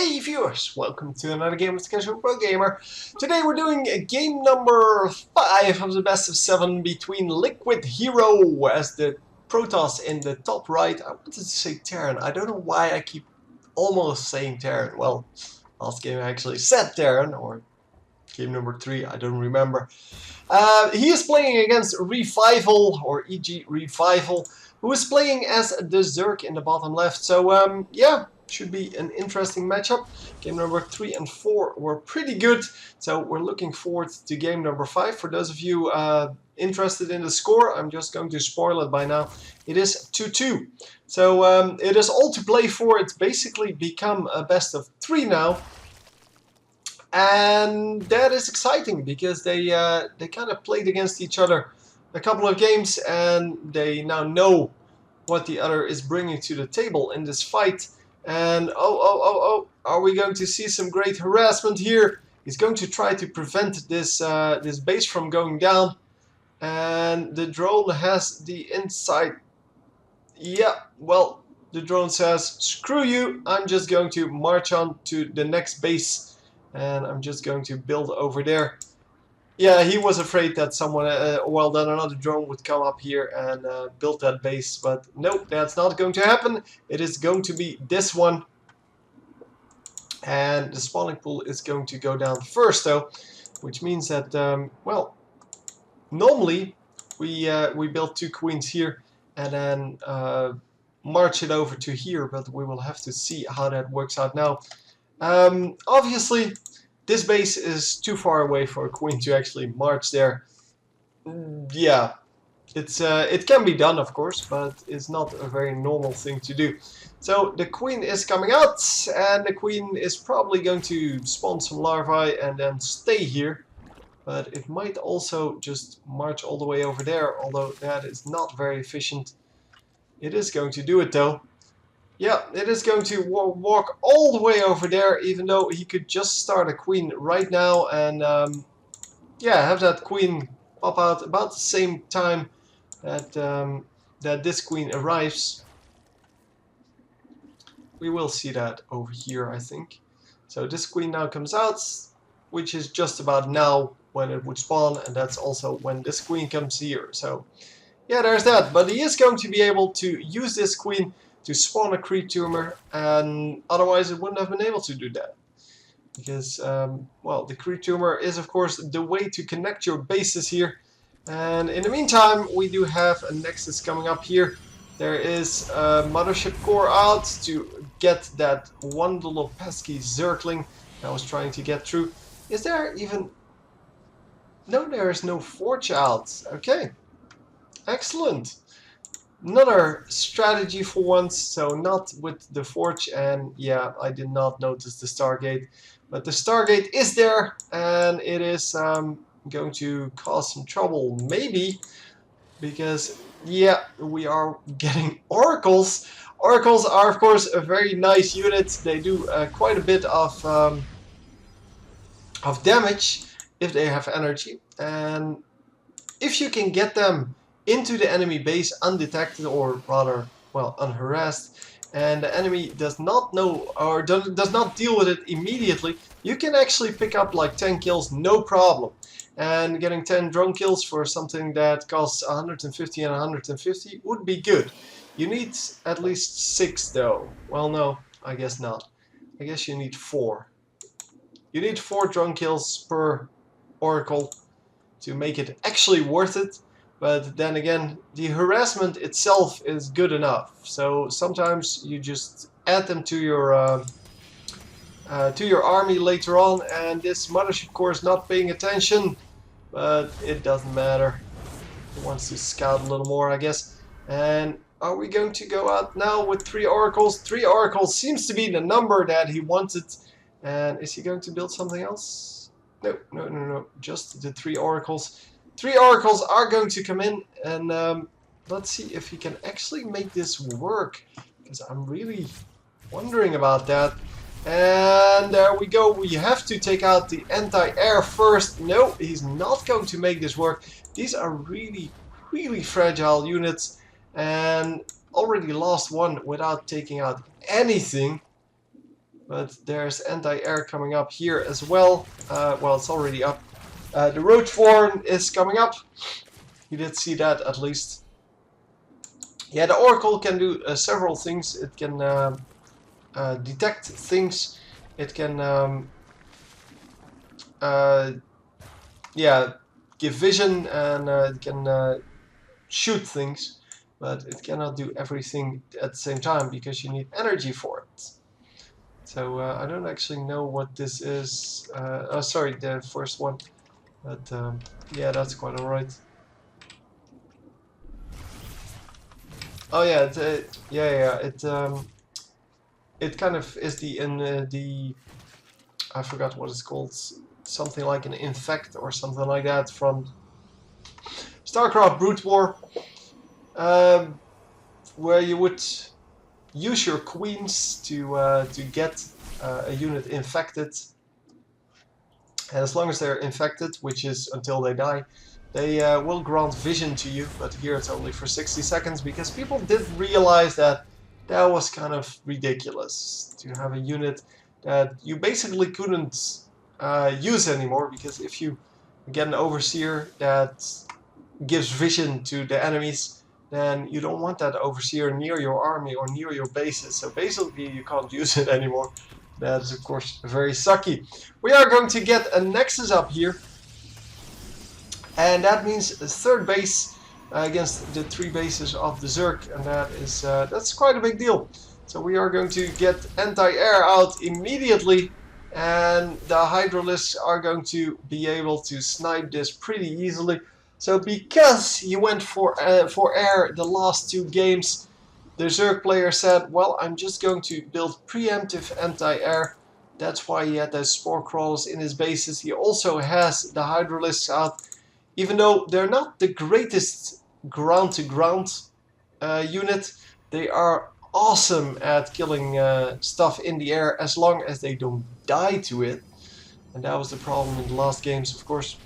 Hey viewers, welcome to another game with Casual Pro Gamer. Today we're doing a game number 5 of the best of 7 between Liquid HerO as the Protoss in the top right. I wanted to say Terran. I don't know why I keep almost saying Terran. Well, last game I actually said Terran, or game number 3, I don't remember. He is playing against Revival, or EG Revival, who is playing as the Zerg in the bottom left. So yeah, should be an interesting matchup. Game number 3 and 4 were pretty good, so we're looking forward to game number 5. For those of you interested in the score, I'm just going to spoil it by now. It is 2-2. So it is all to play for. It's basically become a best of 3 now. And that is exciting because they kind of played against each other a couple of games, and they now know what the other is bringing to the table in this fight. And oh, are we going to see some great harassment here? He's going to try to prevent this this base from going down, and the drone has the inside. Yeah, well, the drone says, screw you, I'm just going to march on to the next base. And I'm just going to build over there. Yeah, he was afraid that someone, well, that another drone would come up here and build that base. But nope, that's not going to happen. It is going to be this one. And the spawning pool is going to go down first, though. Which means that, well, normally we build 2 queens here and then march it over to here. But we will have to see how that works out now. Obviously, this base is too far away for a queen to actually march there. Yeah, it can be done, of course, but it's not a very normal thing to do. So the queen is coming out, and the queen is probably going to spawn some larvae and then stay here. But it might also just march all the way over there, although that is not very efficient. It is going to do it, though. Yeah, it is going to walk all the way over there, even though he could just start a queen right now and yeah, have that queen pop out about the same time that that this queen arrives. We will see that over here, I think. So this queen now comes out, which is just about now when it would spawn, and that's also when this queen comes here. So yeah, there's that. But he is going to be able to use this queen to spawn a creep tumor, and otherwise it wouldn't have been able to do that. Because, well, the creep tumor is of course the way to connect your bases here. And in the meantime, we do have a nexus coming up here. There is a mothership core out to get that one little pesky zergling I was trying to get through. Is there even... No, there is no forge out. Okay. Excellent. Another strategy for once, so not with the forge, and yeah, I did not notice the Stargate, but the Stargate is there, and it is going to cause some trouble, maybe, because yeah, we are getting oracles. Oracles are of course a very nice unit. They do quite a bit of damage if they have energy, and if you can get them into the enemy base undetected, or rather, well, unharassed, and the enemy does not know or does not deal with it immediately, you can actually pick up like 10 kills, no problem. And getting 10 drone kills for something that costs 150 and 150 would be good. You need at least 6 though. Well, no, I guess not. I guess you need 4. You need 4 drone kills per oracle to make it actually worth it. But then again, the harassment itself is good enough. So sometimes you just add them to your army later on, and this mothership core is not paying attention, but it doesn't matter. It wants to scout a little more, I guess. And are we going to go out now with 3 oracles? 3 oracles seems to be the number that he wanted. And is he going to build something else? No. Just the 3 oracles. 3 oracles are going to come in, and let's see if he can actually make this work, because I'm really wondering about that. And there we go. We have to take out the anti-air first. No, he's not going to make this work. These are really, really fragile units, and already lost one without taking out anything. but there's anti-air coming up here as well. Well, it's already up. The Roachborn is coming up. You did see that at least. Yeah, the Oracle can do several things. It can detect things. It can yeah, give vision, and it can shoot things, but it cannot do everything at the same time because you need energy for it. So I don't actually know what this is. Oh, sorry, the first one. But yeah, that's quite alright. Oh yeah, it kind of is the I forgot what it's called. Something like an infect or something like that from StarCraft Brood War, where you would use your queens to get a unit infected, and as long as they're infected, which is until they die, they will grant vision to you. But here it's only for 60 seconds because people did realize that that was kind of ridiculous to have a unit that you basically couldn't use anymore, because if you get an overseer that gives vision to the enemies, then you don't want that overseer near your army or near your bases. So basically you can't use it anymore. That's of course very sucky. We are going to get a Nexus up here, and that means a third base against the 3 bases of the Zerg, and that's quite a big deal. So we are going to get anti-air out immediately, and the Hydralisks are going to be able to snipe this pretty easily. So because he went for air the last 2 games, the Zerg player said, well, I'm just going to build preemptive anti-air. That's why he had those spore crawlers in his bases. He also has the Hydralisks out, even though they're not the greatest ground-to-ground unit. They are awesome at killing stuff in the air as long as they don't die to it. And that was the problem in the last games, of course.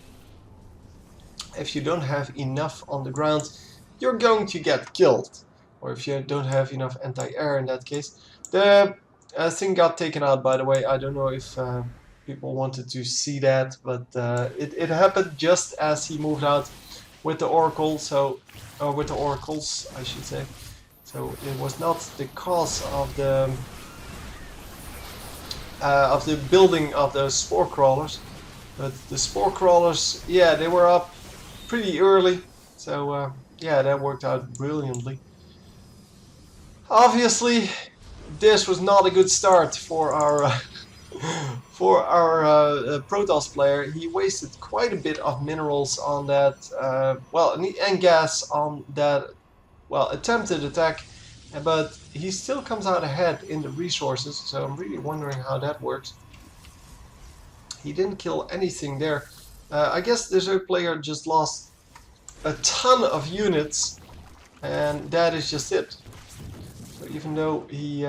If you don't have enough on the ground, you're going to get killed. Or if you don't have enough anti-air in that case. The thing got taken out, by the way. I don't know if people wanted to see that, but it happened just as he moved out with the Oracle, with the Oracles, I should say. So it was not the cause of the building of those spore crawlers, but the spore crawlers, yeah, they were up pretty early, so yeah, that worked out brilliantly. Obviously, this was not a good start for our Protoss player. He wasted quite a bit of minerals on that, well, and gas on that, well, attempted attack, but he still comes out ahead in the resources, so I'm really wondering how that works. He didn't kill anything there. I guess the Zerg player just lost a ton of units, and that is just it. So even though he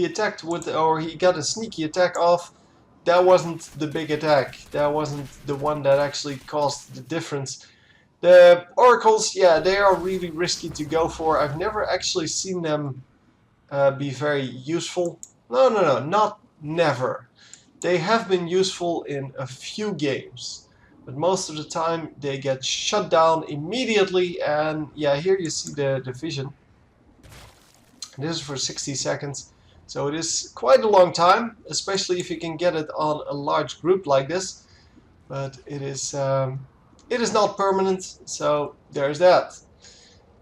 attacked with, or he got a sneaky attack off, that wasn't the big attack. That wasn't the one that actually caused the difference. The Oracles, yeah, they are really risky to go for. I've never actually seen them be very useful. No, not never. They have been useful in a few games, but most of the time they get shut down immediately. And yeah, here you see the vision. This is for 60 seconds, so it is quite a long time, especially if you can get it on a large group like this. But it is not permanent, so there's that.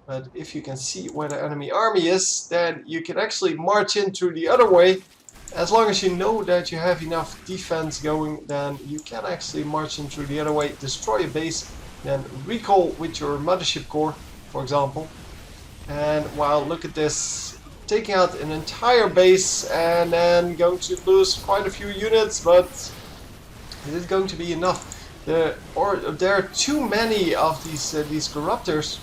But if you can see where the enemy army is, then you can actually march in through the other way. As long as you know that you have enough defense going, then you can actually march in through the other way, destroy a base, then recall with your mothership core, for example. And wow, look at this. Taking out an entire base and then going to lose quite a few units, but is it going to be enough? There are too many of these corruptors,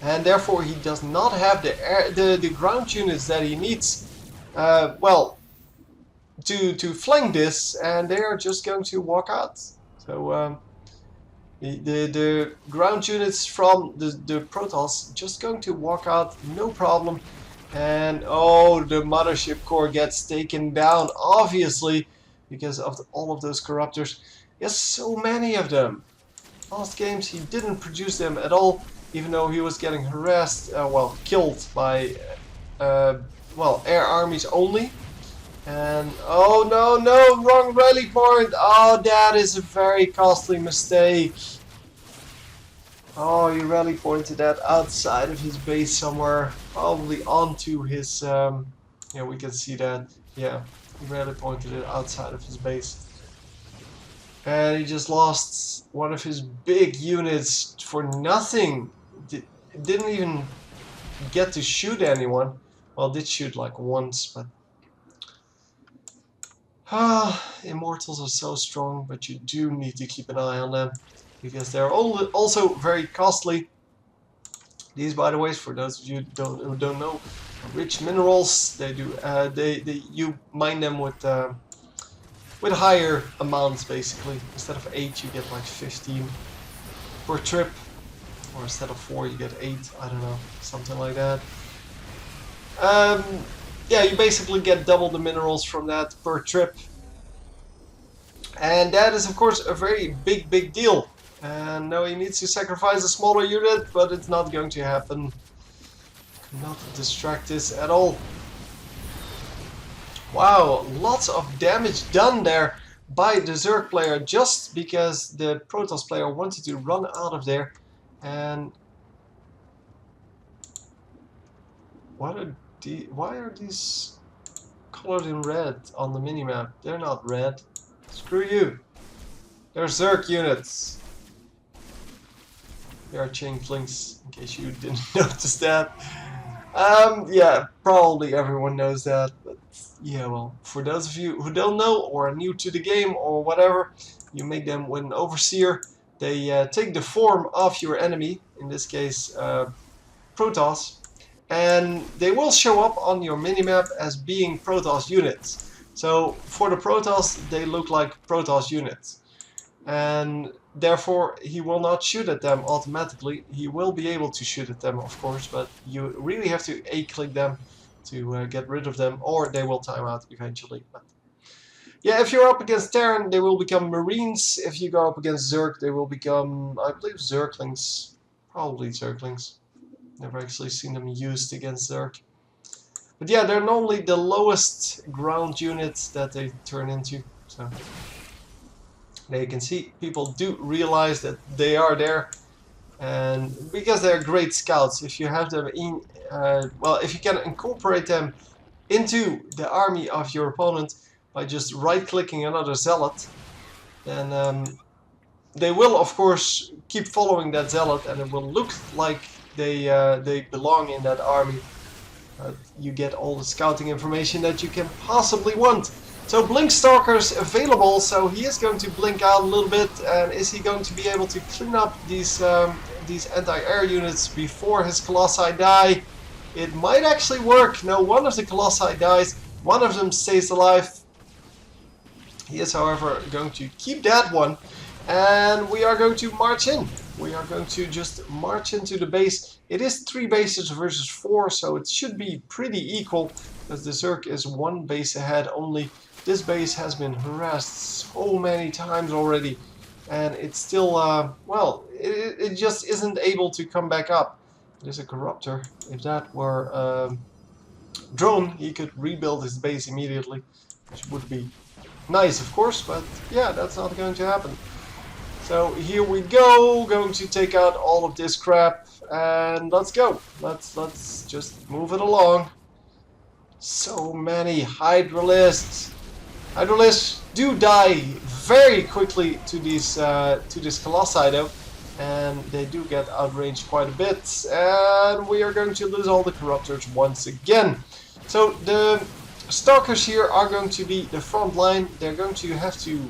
and therefore he does not have the ground units that he needs. Well, to flank this, and they are just going to walk out. So the ground units from the Protoss just going to walk out, no problem. And oh, the mothership core gets taken down, obviously, because of all of those corruptors. Yes, so many of them. Last games he didn't produce them at all, even though he was getting harassed, well, killed by, well, air armies only. And oh no, no, wrong rally point. Oh, that is a very costly mistake. Oh, he rally pointed that outside of his base somewhere, probably onto his, yeah, we can see that, yeah, he rally pointed it outside of his base. And he just lost one of his big units for nothing. Didn't even get to shoot anyone. Well, did shoot like once, but... Immortals are so strong, but you do need to keep an eye on them. Because they're also very costly. These, by the way, for those of you who don't know, rich minerals. They do. You mine them with higher amounts, basically. Instead of 8, you get like 15 per trip, or instead of 4, you get 8. I don't know, something like that. Yeah, you basically get double the minerals from that per trip, and that is, of course, a very big deal. And now he needs to sacrifice a smaller unit, but it's not going to happen. Cannot distract this at all. Wow, lots of damage done there by the Zerg player just because the Protoss player wanted to run out of there. And why are these colored in red on the minimap? They're not red. Screw you. They're Zerg units. They are changelings, in case you didn't notice that. Yeah, probably everyone knows that, but yeah, well, for those of you who don't know or are new to the game or whatever, you make them with an overseer. They take the form of your enemy, in this case Protoss, and they will show up on your minimap as being Protoss units. So for the Protoss, they look like Protoss units. And therefore he will not shoot at them automatically. He will be able to shoot at them, of course, but you really have to A-click them to get rid of them, or they will time out eventually. But yeah, if you're up against Terran, they will become Marines. If you go up against Zerg, they will become, I believe, Zerglings. Probably Zerglings. Never actually seen them used against Zerg. But yeah, they're normally the lowest ground units that they turn into. So there you can see people do realize that they are there, and because they're great scouts, if you have them in, well, if you can incorporate them into the army of your opponent by just right-clicking another zealot, then they will, of course, keep following that zealot, and it will look like they belong in that army. You get all the scouting information that you can possibly want. So Blinkstalker's available, so he is going to blink out a little bit, and is he going to be able to clean up these anti-air units before his Colossi die? It might actually work. No, one of the Colossi dies, one of them stays alive. He is, however, going to keep that one, and we are going to march in. We are going to just march into the base. It is 3 bases versus 4, so it should be pretty equal, because the Zerg is 1 base ahead only. This base has been harassed so many times already, and it's still, well, it just isn't able to come back up. There's a corruptor. If that were drone, he could rebuild his base immediately, which would be nice, of course, but yeah, that's not going to happen. So here we go, going to take out all of this crap, and let's go. Let's just move it along. So many Hydralisks. Hydralisks do die very quickly to these this Colossi though, and they do get outranged quite a bit, and we are going to lose all the Corruptors once again. So the Stalkers here are going to be the front line. They're going to have to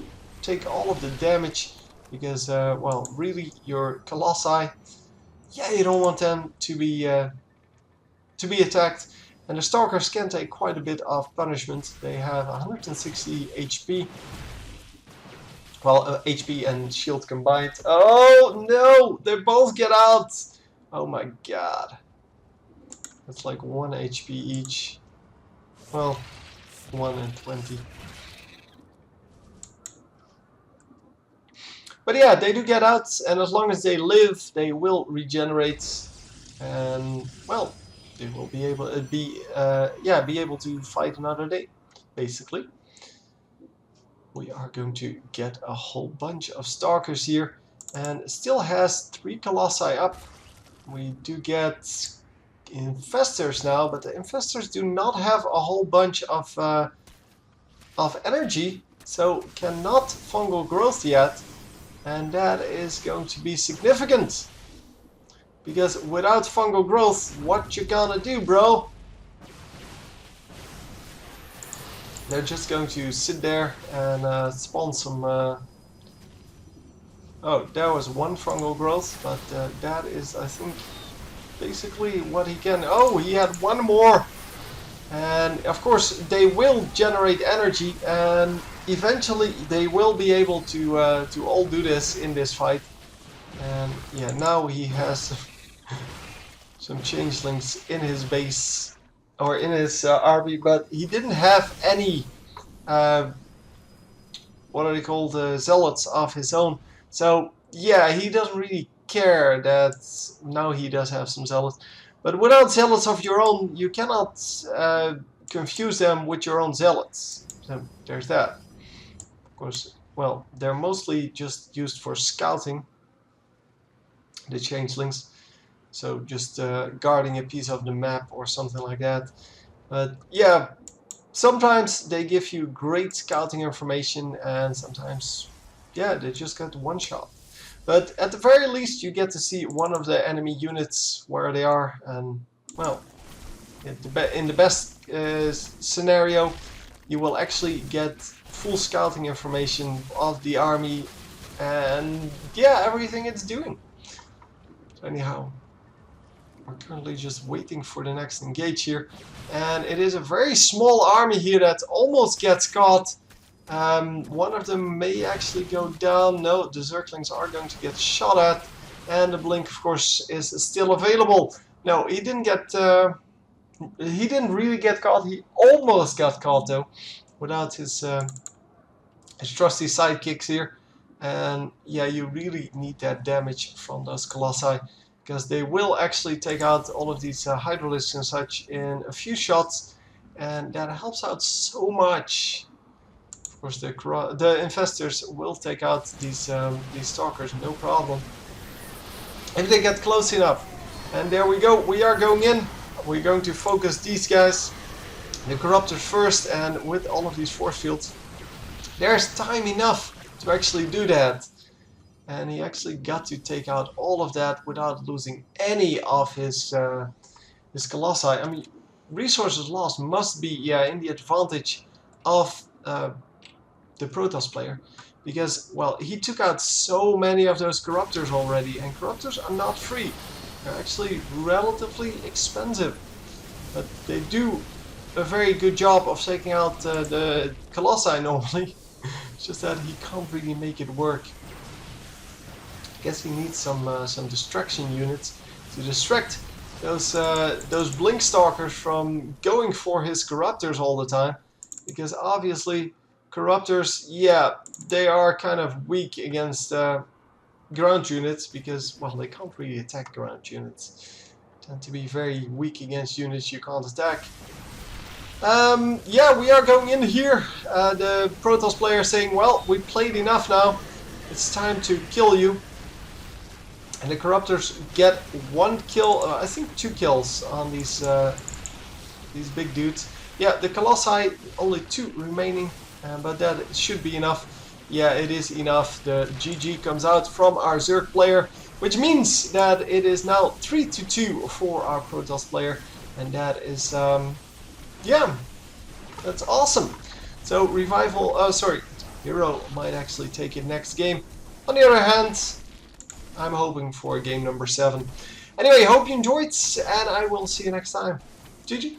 take all of the damage because, well, really your Colossi, yeah, you don't want them to be attacked. And the Stalkers can take quite a bit of punishment. They have 160 HP. Well, HP and shield combined. Oh no! They both get out! Oh my god. That's like 1 HP each. Well, 1 and 20. But yeah, they do get out, and as long as they live, they will regenerate, and well, they will be able to be able to fight another day, basically. We are going to get a whole bunch of Stalkers here, and still has 3 Colossi up. We do get Infestors now, but the Infestors do not have a whole bunch of energy, so cannot fungal growth yet. And that is going to be significant. Because without fungal growth, what you gonna do, bro? They're just going to sit there and spawn some... Oh, there was 1 fungal growth, but that is, I think, basically what he can... Oh, he had 1 more! And of course, they will generate energy, and eventually they will be able to all do this in this fight. And yeah, now he has some changelings in his base, or in his army, but he didn't have any what are they called, zealots of his own. So yeah, he doesn't really care that now he does have some zealots. But without zealots of your own, you cannot confuse them with your own zealots. So there's that. Of course, well, they're mostly just used for scouting, the changelings. So just guarding a piece of the map or something like that. But yeah, sometimes they give you great scouting information, and sometimes, yeah, they just get 1 shot. But at the very least, you get to see one of the enemy units where they are, and well, in the best scenario, you will actually get full scouting information of the army and yeah, everything it's doing. So anyhow, we're currently just waiting for the next engage here, and it is a very small army here that almost gets caught. One of them may actually go down. No, the Zerglings are going to get shot at, and the blink, of course, is still available. No, he didn't get. He didn't really get caught. He almost got caught though, without his trusty sidekicks here. And yeah, you really need that damage from those Colossi, because they will actually take out all of these Hydralisks and such in a few shots, and that helps out so much. Of course, the Infestors will take out these Stalkers, no problem, if they get close enough. And there we go, we are going in. We're going to focus these guys, the Corruptors first, and with all of these force fields, there's time enough to actually do that. And he actually got to take out all of that without losing any of his Colossi. I mean, resources lost must be, yeah, in the advantage of the Protoss player, because, well, he took out so many of those Corruptors already, and Corruptors are not free. They're actually relatively expensive, but they do a very good job of taking out the Colossi normally. It's just that he can't really make it work. I guess he needs some distraction units to distract those blink stalkers from going for his Corruptors all the time, because obviously Corruptors, yeah, they are kind of weak against ground units, because, well, they can't really attack ground units. They tend to be very weak against units you can't attack. Yeah, we are going in here. The Protoss player saying, well, we played enough now. It's time to kill you. And the Corruptors get 1 kill, I think 2 kills on these big dudes. Yeah, the Colossi, only 2 remaining, but that should be enough. Yeah, it is enough. The GG comes out from our Zerg player, which means that it is now 3-2 for our Protoss player, and that is, yeah, that's awesome. So Revival, HerO might actually take it next game. On the other hand, I'm hoping for game number 7. Anyway, hope you enjoyed, and I will see you next time. GG.